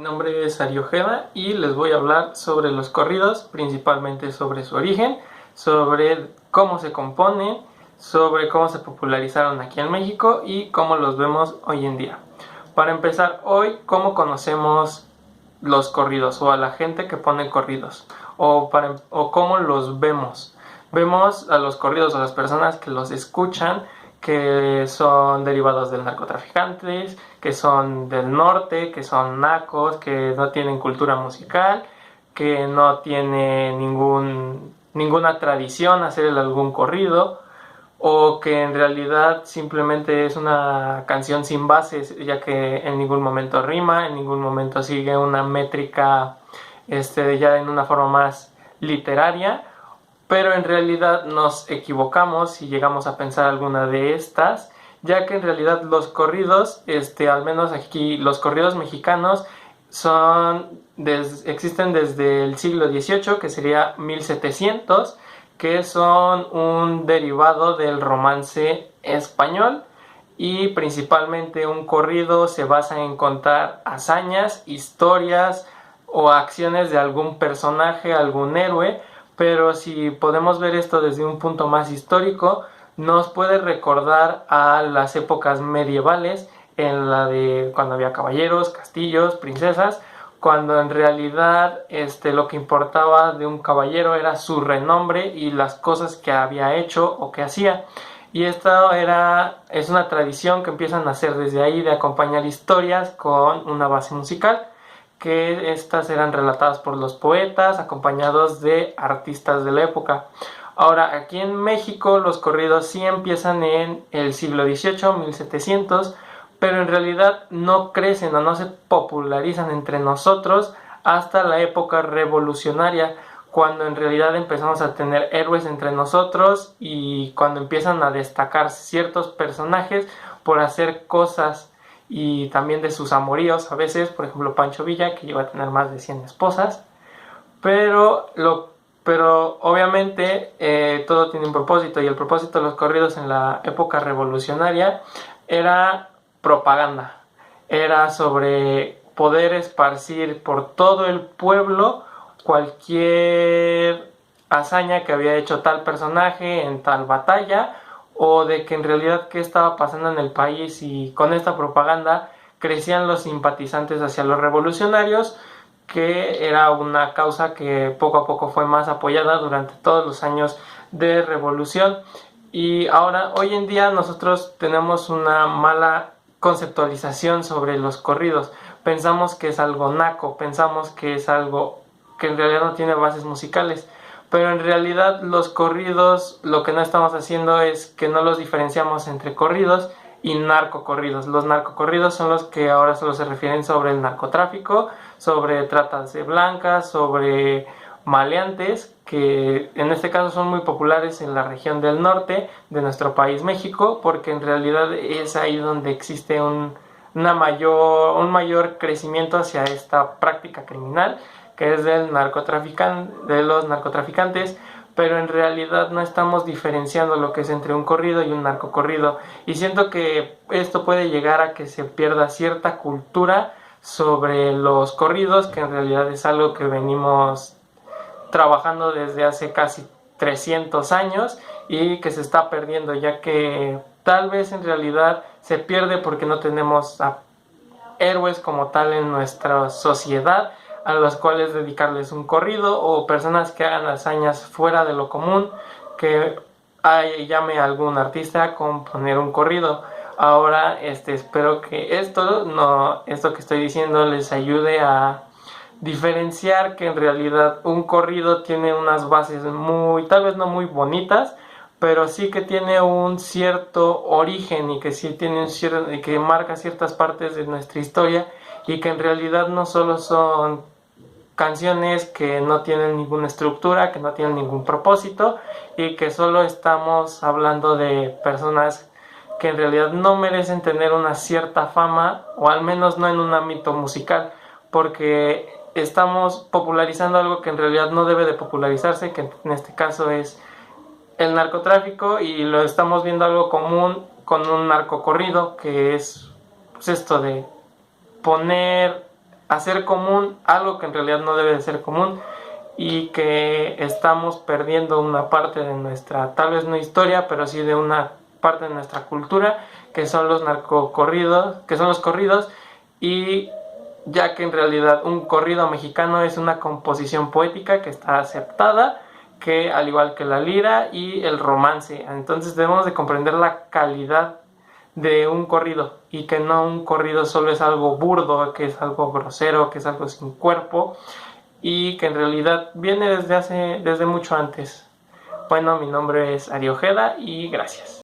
nombre es Ari Ojeda y les voy a hablar sobre los corridos, principalmente sobre su origen, sobre cómo se componen, sobre cómo se popularizaron aquí en México y cómo los vemos hoy en día. Para empezar, hoy, ¿cómo conocemos los corridos o a la gente que pone corridos? O cómo los vemos. Vemos a los corridos o a las personas que los escuchan, que son derivados del narcotraficantes, que son del norte, que son nacos, que no tienen cultura musical, que no tienen ninguna tradición hacer algún corrido, o que en realidad simplemente es una canción sin bases, ya que en ningún momento rima, en ningún momento sigue una métrica ya en una forma más literaria. Pero en realidad nos equivocamos si llegamos a pensar alguna de estas, ya que en realidad los corridos, al menos aquí los corridos mexicanos, existen desde el siglo XVIII, que sería 1700, que son un derivado del romance español, y principalmente un corrido se basa en contar hazañas, historias o acciones de algún personaje, algún héroe. Pero si podemos ver esto desde un punto más histórico, nos puede recordar a las épocas medievales, en la de cuando había caballeros, castillos, princesas, cuando en realidad lo que importaba de un caballero era su renombre y las cosas que había hecho o que hacía. Y esto es una tradición que empiezan a hacer desde ahí, de acompañar historias con una base musical, que estas eran relatadas por los poetas acompañados de artistas de la época. Ahora, aquí en México los corridos sí empiezan en el siglo XVIII, 1700, pero en realidad no crecen o no se popularizan entre nosotros hasta la época revolucionaria, cuando en realidad empezamos a tener héroes entre nosotros y cuando empiezan a destacar ciertos personajes por hacer cosas, y también de sus amoríos a veces. Por ejemplo, Pancho Villa, que llegó a tener más de 100 esposas, pero obviamente todo tiene un propósito, y el propósito de los corridos en la época revolucionaria era propaganda, era sobre poder esparcir por todo el pueblo cualquier hazaña que había hecho tal personaje en tal batalla, o de que en realidad qué estaba pasando en el país, y con esta propaganda crecían los simpatizantes hacia los revolucionarios, que era una causa que poco a poco fue más apoyada durante todos los años de revolución. Y ahora, hoy en día, nosotros tenemos una mala conceptualización sobre los corridos. Pensamos que es algo naco, pensamos que es algo que en realidad no tiene bases musicales. Pero en realidad los corridos, lo que no estamos haciendo es que no los diferenciamos entre corridos y narcocorridos. Los narcocorridos son los que ahora solo se refieren sobre el narcotráfico, sobre tratas de blancas, sobre maleantes, que en este caso son muy populares en la región del norte de nuestro país, México, porque en realidad es ahí donde existe un mayor crecimiento hacia esta práctica criminal, que es de los narcotraficantes. Pero en realidad no estamos diferenciando lo que es entre un corrido y un narcocorrido, y siento que esto puede llegar a que se pierda cierta cultura sobre los corridos, que en realidad es algo que venimos trabajando desde hace casi 300 años y que se está perdiendo, ya que tal vez en realidad se pierde porque no tenemos a héroes como tal en nuestra sociedad a los cuales dedicarles un corrido, o personas que hagan hazañas fuera de lo común, que llame a algún artista a componer un corrido. Ahora espero que esto que estoy diciendo les ayude a diferenciar que en realidad un corrido tiene unas bases tal vez no muy bonitas, pero sí que tiene un cierto origen, y que sí tiene y que marca ciertas partes de nuestra historia, y que en realidad no solo son canciones que no tienen ninguna estructura, que no tienen ningún propósito, y que solo estamos hablando de personas que en realidad no merecen tener una cierta fama, o al menos no en un ámbito musical, porque estamos popularizando algo que en realidad no debe de popularizarse, que en este caso es el narcotráfico, y lo estamos viendo algo común con un narcocorrido, que es pues esto de poner hacer común algo que en realidad no debe de ser común, y que estamos perdiendo una parte de nuestra, tal vez no historia, pero sí de una parte de nuestra cultura, que son los narcocorridos, que son los corridos, y ya que en realidad un corrido mexicano es una composición poética que está aceptada, que al igual que la lira y el romance, entonces debemos de comprender la calidad de un corrido, y que no un corrido solo es algo burdo, que es algo grosero, que es algo sin cuerpo, y que en realidad viene desde mucho antes. Bueno, mi nombre es Ari Ojeda y gracias.